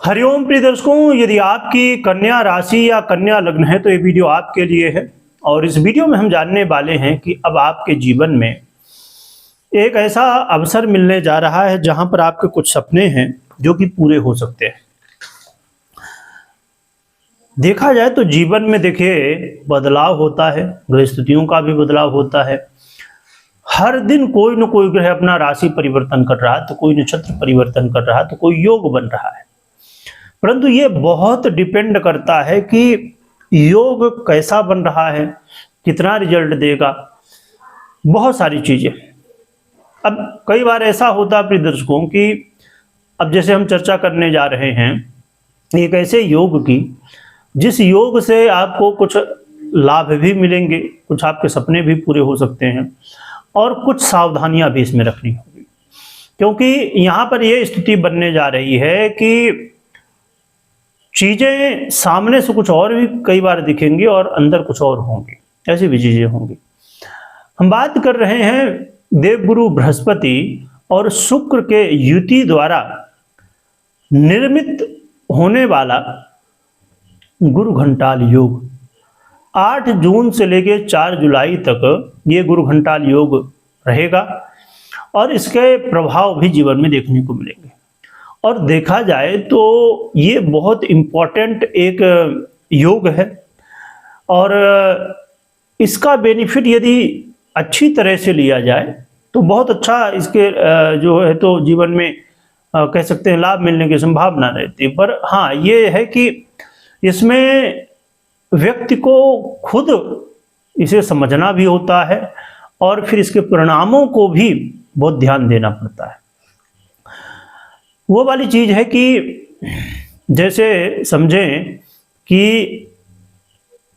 हरिओम प्रिय दर्शकों, यदि आपकी कन्या राशि या कन्या लग्न है तो ये वीडियो आपके लिए है। और इस वीडियो में हम जानने वाले हैं कि अब आपके जीवन में एक ऐसा अवसर मिलने जा रहा है जहां पर आपके कुछ सपने हैं जो कि पूरे हो सकते हैं। देखा जाए तो जीवन में देखिए बदलाव होता है, ग्रहस्थितियों का भी बदलाव होता है। हर दिन कोई न कोई ग्रह अपना राशि परिवर्तन कर रहा है, तो कोई नक्षत्र परिवर्तन कर रहा है, तो कोई योग बन रहा है। परंतु ये बहुत डिपेंड करता है कि योग कैसा बन रहा है, कितना रिजल्ट देगा, बहुत सारी चीजें। अब कई बार ऐसा होता है प्रिय दर्शकों कि अब जैसे हम चर्चा करने जा रहे हैं एक ऐसे योग की जिस योग से आपको कुछ लाभ भी मिलेंगे, कुछ आपके सपने भी पूरे हो सकते हैं और कुछ सावधानियां भी इसमें रखनी होगी। क्योंकि यहाँ पर यह स्थिति बनने जा रही है कि चीजें सामने से कुछ और भी कई बार दिखेंगी और अंदर कुछ और होंगी, ऐसी भी चीजें होंगी। हम बात कर रहे हैं देवगुरु बृहस्पति और शुक्र के युति द्वारा निर्मित होने वाला गुरु घंटाल योग। 8 जून से लेकर 4 जुलाई तक ये गुरु घंटाल योग रहेगा और इसके प्रभाव भी जीवन में देखने को मिलेंगे। और देखा जाए तो ये बहुत इम्पोर्टेंट एक योग है और इसका बेनिफिट यदि अच्छी तरह से लिया जाए तो बहुत अच्छा इसके जो है तो जीवन में कह सकते हैं लाभ मिलने की संभावना रहती है। पर हाँ, ये है कि इसमें व्यक्ति को खुद इसे समझना भी होता है और फिर इसके परिणामों को भी बहुत ध्यान देना पड़ता है। वो वाली चीज है कि जैसे समझें कि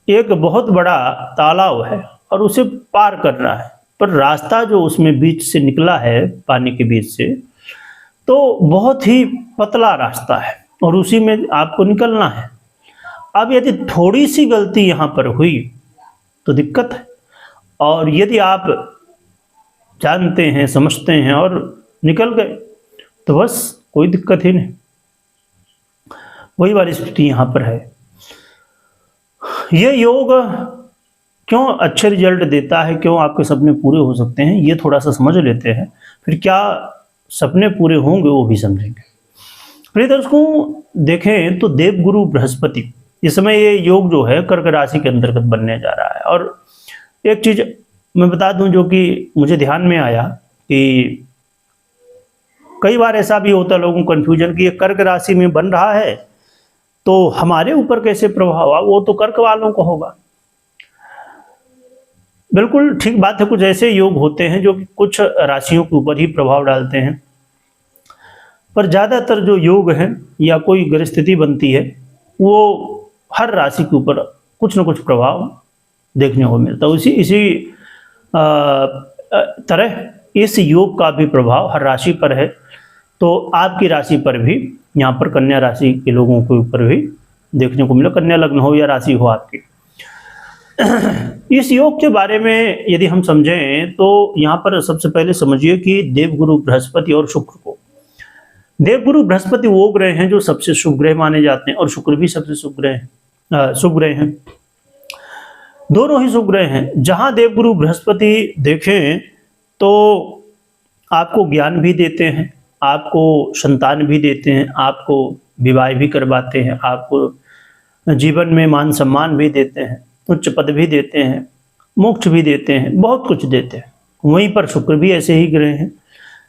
एक बहुत बड़ा तालाब है और उसे पार करना है, पर रास्ता जो उसमें बीच से निकला है, पानी के बीच से, तो बहुत ही पतला रास्ता है और उसी में आपको निकलना है। अब यदि थोड़ी सी गलती यहाँ पर हुई तो दिक्कत है, और यदि आप जानते हैं, समझते हैं और निकल गए तो बस कोई दिक्कत ही नहीं। वही वाली स्थिति यहाँ पर है। ये योग क्यों अच्छे रिजल्ट देता है, क्यों आपके सपने पूरे हो सकते हैं, ये थोड़ा सा समझ लेते हैं, फिर क्या सपने पूरे होंगे वो भी समझेंगे। प्रिय दर्शकों, देखें तो देवगुरु बृहस्पति इस समय ये योग जो है कर्क राशि के अंतर्गत बनने जा रहा है। और एक चीज मैं बता दूं जो कि मुझे ध्यान में आया कि कई बार ऐसा भी होता है लोगों को कंफ्यूजन कि ये कर्क राशि में बन रहा है तो हमारे ऊपर कैसे प्रभाव हुआ, वो तो कर्क वालों को होगा। बिल्कुल ठीक बात है, कुछ ऐसे योग होते हैं जो कि कुछ राशियों के ऊपर ही प्रभाव डालते हैं, पर ज्यादातर जो योग हैं या कोई ग्रहस्थिति बनती है वो हर राशि के ऊपर कुछ न कुछ प्रभाव देखने को मिलता है। इसी तरह इस योग का भी प्रभाव हर राशि पर है, तो आपकी राशि पर भी, यहाँ पर कन्या राशि के लोगों के ऊपर भी देखने को मिला, कन्या लग्न हो या राशि हो आपकी। इस योग के बारे में यदि हम समझें तो यहाँ पर सबसे पहले समझिए कि देवगुरु बृहस्पति और शुक्र को, देवगुरु बृहस्पति वो ग्रह हैं जो सबसे शुभ ग्रह माने जाते हैं और शुक्र भी सबसे शुभ ग्रह हैं, दोनों ही शुभ ग्रह हैं। जहां देवगुरु बृहस्पति देखें तो आपको ज्ञान भी देते हैं, आपको संतान भी देते हैं, आपको विवाह भी करवाते हैं, आपको जीवन में मान सम्मान भी देते हैं, उच्च पद भी देते हैं, मोक्ष भी देते हैं, बहुत कुछ देते हैं। वहीं पर शुक्र भी ऐसे ही ग्रह हैं,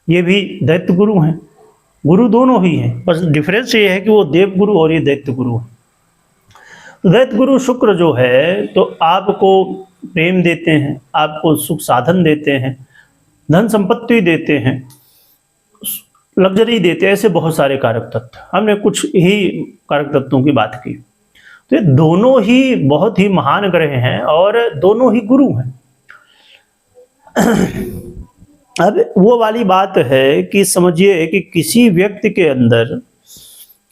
ये भी दैत्य गुरु हैं। गुरु दोनों ही हैं, बस डिफरेंस ये है कि वो देव गुरु और ये दैत्य गुरु हैं। तो दैत्य गुरु शुक्र जो है तो आपको प्रेम देते हैं, आपको सुख साधन देते हैं, धन संपत्ति देते हैं, लग्जरी देते हैं, ऐसे बहुत सारे कारक तत्व। हमने कुछ ही कारक तत्वों की बात की। तो ये दोनों ही बहुत ही महान ग्रह हैं और दोनों ही गुरु हैं। अब वो वाली बात है कि समझिए कि किसी व्यक्ति के अंदर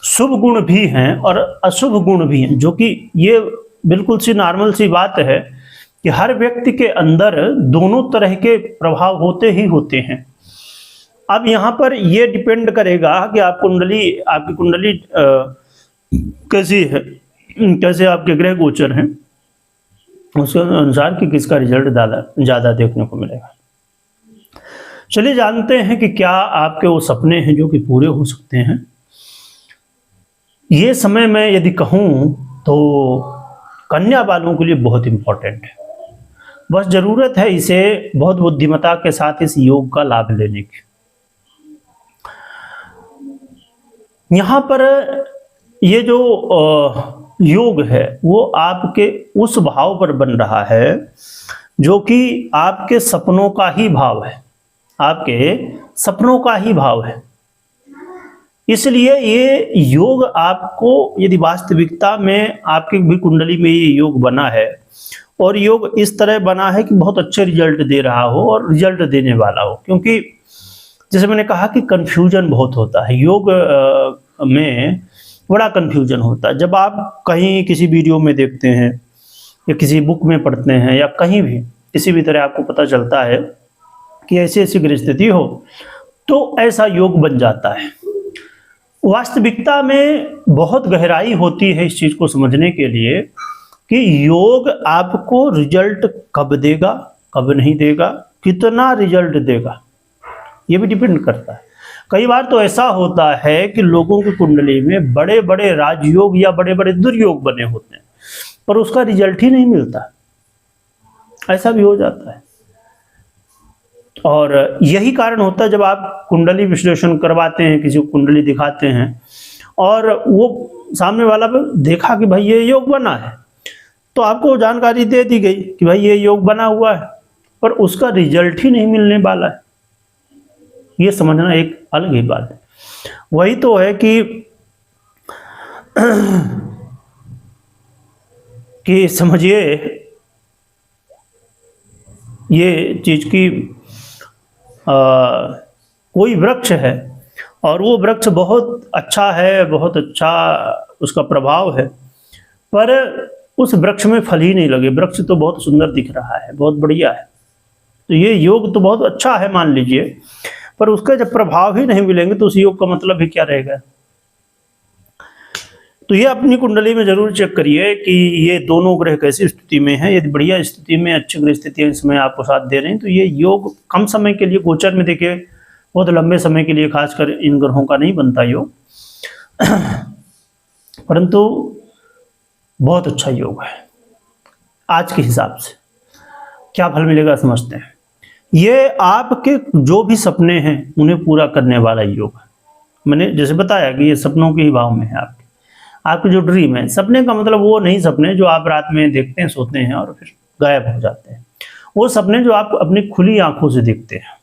शुभ गुण भी हैं और अशुभ गुण भी हैं, जो कि ये बिल्कुल सी नॉर्मल सी बात है कि हर व्यक्ति के अंदर दोनों तरह के प्रभाव होते ही होते हैं। अब यहाँ पर ये डिपेंड करेगा कि आपकी कुंडली कैसी है, कैसे आपके ग्रह गोचर हैं, उसके अनुसार कि किसका रिजल्ट ज़्यादा देखने को मिलेगा। चलिए जानते हैं कि क्या आपके वो सपने हैं जो कि पूरे हो सकते हैं। ये समय मैं यदि कहूँ तो कन्या वालों के लिए बहुत इम्पोर्टेंट है। बस ज़रूरत है इसे बहुत बुद्धिमता के साथ इस योग का लाभ लेने की। यहाँ पर ये जो योग है वो आपके उस भाव पर बन रहा है जो कि आपके सपनों का ही भाव है, आपके सपनों का ही भाव है। इसलिए ये योग आपको यदि वास्तविकता में आपकी भी कुंडली में ये योग बना है और योग इस तरह बना है कि बहुत अच्छे रिजल्ट दे रहा हो और रिजल्ट देने वाला हो, क्योंकि जैसे मैंने कहा कि कन्फ्यूजन बहुत होता है योग में, बड़ा कन्फ्यूजन होता है। जब आप कहीं किसी वीडियो में देखते हैं या किसी बुक में पढ़ते हैं या कहीं भी किसी भी तरह आपको पता चलता है कि ऐसी ऐसी ग्रह स्थिति हो तो ऐसा योग बन जाता है। वास्तविकता में बहुत गहराई होती है इस चीज को समझने के लिए कि योग आपको रिजल्ट कब देगा, कब नहीं देगा, कितना रिजल्ट देगा, ये भी डिपेंड करता है। कई बार तो ऐसा होता है कि लोगों की कुंडली में बड़े बड़े राजयोग या बड़े बड़े दुर्योग बने होते हैं पर उसका रिजल्ट ही नहीं मिलता, ऐसा भी हो जाता है। और यही कारण होता है जब आप कुंडली विश्लेषण करवाते हैं, किसी को कुंडली दिखाते हैं और वो सामने वाला देखा कि भाई ये योग बना है, तो आपको जानकारी दे दी गई कि भाई ये योग बना हुआ है पर उसका रिजल्ट ही नहीं मिलने वाला है। ये समझना एक अलग ही बात है। वही तो है कि समझिए ये चीज की कोई वृक्ष है और वो वृक्ष बहुत अच्छा है, बहुत अच्छा उसका प्रभाव है, पर उस वृक्ष में फल ही नहीं लगे। वृक्ष तो बहुत सुंदर दिख रहा है, बहुत बढ़िया है, तो ये योग तो बहुत अच्छा है मान लीजिए, पर उसका जब प्रभाव ही नहीं मिलेंगे तो उस योग का मतलब भी क्या रहेगा। तो ये अपनी कुंडली में जरूर चेक करिए कि ये दोनों ग्रह कैसी स्थिति में है। यदि बढ़िया स्थिति में, अच्छी ग्रह स्थितियां इसमें आपको साथ दे रहे हैं तो ये योग कम समय के लिए गोचर में देखिए, बहुत लंबे समय के लिए खासकर इन ग्रहों का नहीं बनता योग, परंतु बहुत अच्छा योग है। आज के हिसाब से क्या फल मिलेगा समझते हैं। ये आपके जो भी सपने हैं उन्हें पूरा करने वाला योग है। मैंने जैसे बताया कि ये सपनों के ही भाव में है। आपके जो ड्रीम है, सपने का मतलब वो नहीं सपने जो आप रात में देखते हैं, सोते हैं और फिर गायब हो जाते हैं, वो सपने जो आप अपनी खुली आंखों से देखते हैं।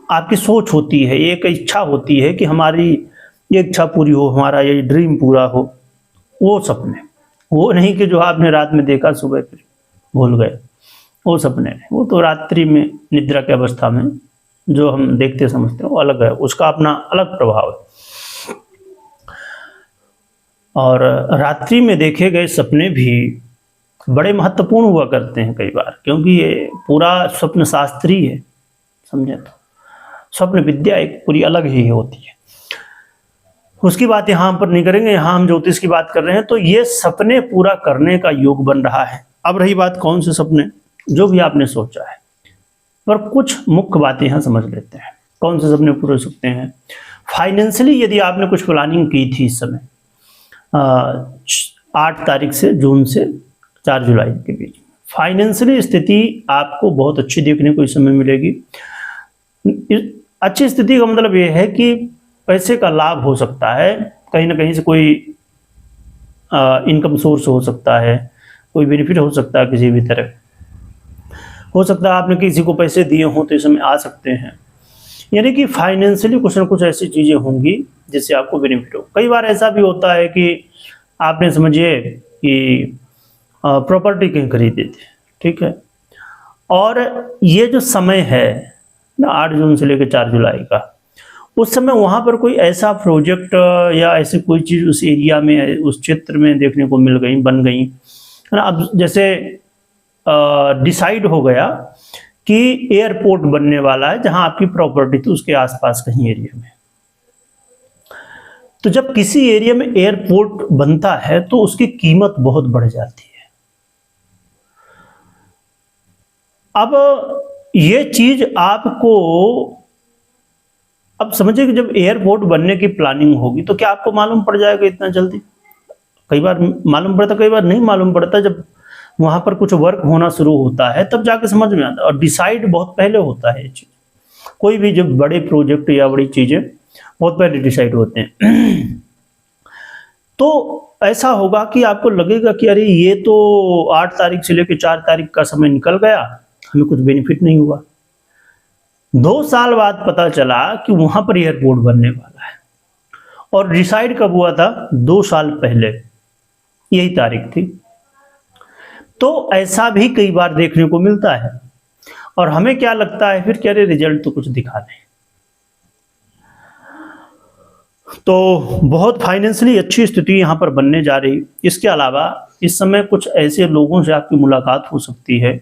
आपकी सोच होती है, एक इच्छा होती है कि हमारी ये इच्छा पूरी हो, हमारा ये ड्रीम पूरा हो, वो सपने, वो नहीं कि जो आपने रात में देखा सुबह फिर भूल गए, वो सपने, वो तो रात्रि में निद्रा की अवस्था में जो हम देखते समझते हैं वो अलग है, उसका अपना अलग प्रभाव है। और रात्रि में देखे गए सपने भी बड़े महत्वपूर्ण हुआ करते हैं कई बार, क्योंकि ये पूरा स्वप्न शास्त्री है, समझे तो स्वप्न विद्या एक पूरी अलग ही होती है। उसकी बात यहाँ पर नहीं करेंगे, यहाँ हम ज्योतिष की बात कर रहे हैं। तो ये सपने पूरा करने का योग बन रहा है। अब रही बात कौन से सपने, जो भी आपने सोचा है, पर कुछ मुख्य बातें यहाँ समझ लेते हैं कौन से सपने पूरे हो सकते हैं। फाइनेंशियली यदि आपने कुछ प्लानिंग की थी इस समय 8 तारीख से जून से 4 जुलाई के बीच, फाइनेंशियली स्थिति आपको बहुत अच्छी देखने को इस समय मिलेगी। अच्छी स्थिति का मतलब ये है कि पैसे का लाभ हो सकता है, कहीं ना कहीं से कोई इनकम सोर्स हो सकता है, कोई बेनिफिट हो सकता है, किसी भी तरह हो सकता है आपने किसी को पैसे दिए हों तो इस समय आ सकते हैं। यानी कि फाइनेंशियली कुछ ना कुछ ऐसी चीज़ें होंगी जिससे आपको बेनिफिट हो। कई बार ऐसा भी होता है कि आपने समझिए कि प्रॉपर्टी कहीं खरीदी थी, ठीक है, और ये जो समय है ना 8 जून से लेकर 4 जुलाई का, उस समय वहाँ पर कोई ऐसा प्रोजेक्ट या ऐसी कोई चीज़ उस एरिया में, उस क्षेत्र में देखने को मिल गई, बन गई, है ना। अब जैसे डिसाइड हो गया कि एयरपोर्ट बनने वाला है, जहां आपकी प्रॉपर्टी थी उसके आसपास कहीं एरिया में। तो जब किसी एरिया में एयरपोर्ट बनता है तो उसकी कीमत बहुत बढ़ जाती है। अब ये चीज आपको, अब समझिए कि जब एयरपोर्ट बनने की प्लानिंग होगी तो क्या आपको मालूम पड़ जाएगा इतना जल्दी? कई बार मालूम पड़ता, कई बार नहीं मालूम पड़ता। जब वहां पर कुछ वर्क होना शुरू होता है तब जाके समझ में आता है, और डिसाइड बहुत पहले होता है ये चीज। कोई भी जब बड़े प्रोजेक्ट या बड़ी चीजें बहुत पहले डिसाइड होते हैं। तो ऐसा होगा कि आपको लगेगा कि अरे ये तो 8 तारीख से लेकर 4 तारीख का समय निकल गया, हमें कुछ बेनिफिट नहीं हुआ। 2 साल बाद पता चला कि वहां पर एयरपोर्ट बनने वाला है, और डिसाइड कब हुआ था? 2 साल पहले, यही तारीख थी। तो ऐसा भी कई बार देखने को मिलता है, और हमें क्या लगता है फिर, क्या रिजल्ट तो कुछ दिखा नहीं। तो बहुत फाइनेंशियली अच्छी स्थिति यहां पर बनने जा रही। इसके अलावा इस समय कुछ ऐसे लोगों से आपकी मुलाकात हो सकती है,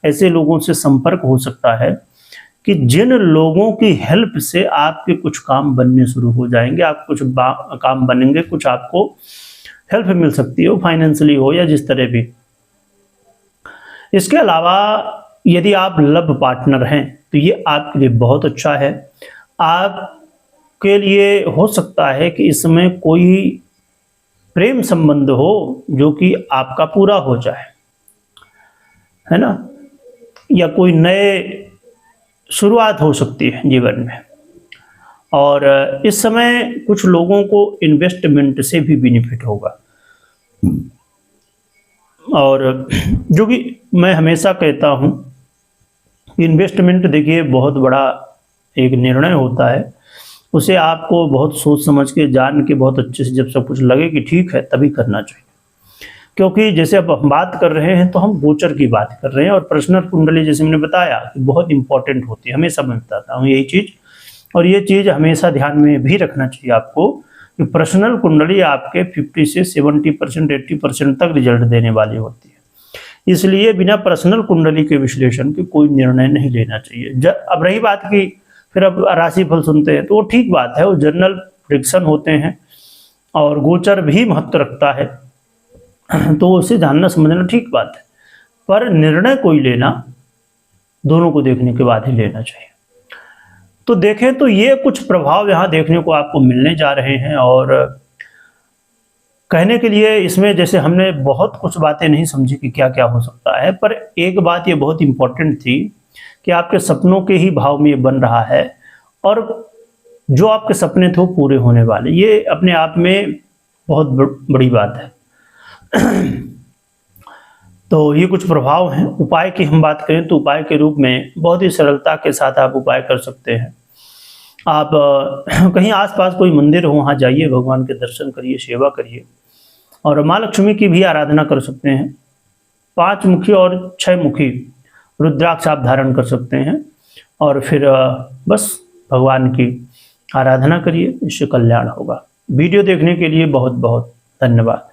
ऐसे लोगों से संपर्क हो सकता है कि जिन लोगों की हेल्प से आपके कुछ काम बनने शुरू हो जाएंगे, आप कुछ काम बनेंगे, कुछ आपको हेल्प मिल सकती है, वो फाइनेंशियली हो या जिस तरह भी। इसके अलावा यदि आप लव पार्टनर हैं तो ये आपके लिए बहुत अच्छा है। आपके लिए हो सकता है कि इस समय कोई प्रेम संबंध हो जो कि आपका पूरा हो जाए, है ना, या कोई नए शुरुआत हो सकती है जीवन में। और इस समय कुछ लोगों को इन्वेस्टमेंट से भी बेनिफिट होगा। और जो कि मैं हमेशा कहता हूं, इन्वेस्टमेंट देखिए बहुत बड़ा एक निर्णय होता है, उसे आपको बहुत सोच समझ के, जान के, बहुत अच्छे से जब सब कुछ लगे कि ठीक है तभी करना चाहिए। क्योंकि जैसे अब हम बात कर रहे हैं तो हम गोचर की बात कर रहे हैं, और पर्सनल कुंडली जैसे मैंने बताया कि बहुत इंपॉर्टेंट होती है, हमेशा मैं बताता हूँ यही चीज़। और ये चीज़ हमेशा ध्यान में भी रखना चाहिए आपको कि पर्सनल कुंडली आपके 50 से 70%, 80% तक रिजल्ट देने वाली होती है। इसलिए बिना पर्सनल कुंडली के विश्लेषण के कोई निर्णय नहीं लेना चाहिए। अब रही बात की फिर अब राशिफल सुनते हैं तो वो ठीक बात है, वो जनरल प्रेडिक्शन होते हैं और गोचर भी महत्व रखता है, तो उसे जानना समझना ठीक बात है। पर निर्णय कोई लेना दोनों को देखने के बाद ही लेना चाहिए। तो देखें तो ये कुछ प्रभाव यहाँ देखने को आपको मिलने जा रहे हैं। और कहने के लिए इसमें जैसे हमने बहुत कुछ बातें नहीं समझी कि क्या क्या हो सकता है, पर एक बात ये बहुत इंपॉर्टेंट थी कि आपके सपनों के ही भाव में ये बन रहा है, और जो आपके सपने थे वो पूरे होने वाले, ये अपने आप में बहुत बड़ी बात है। तो ये कुछ प्रभाव हैं। उपाय की हम बात करें तो उपाय के रूप में बहुत ही सरलता के साथ आप उपाय कर सकते हैं। आप कहीं आसपास कोई मंदिर हो वहाँ जाइए, भगवान के दर्शन करिए, सेवा करिए, और माँ लक्ष्मी की भी आराधना कर सकते हैं। 5 मुखी और 6 मुखी रुद्राक्ष आप धारण कर सकते हैं, और फिर बस भगवान की आराधना करिए, इससे कल्याण होगा। वीडियो देखने के लिए बहुत बहुत धन्यवाद।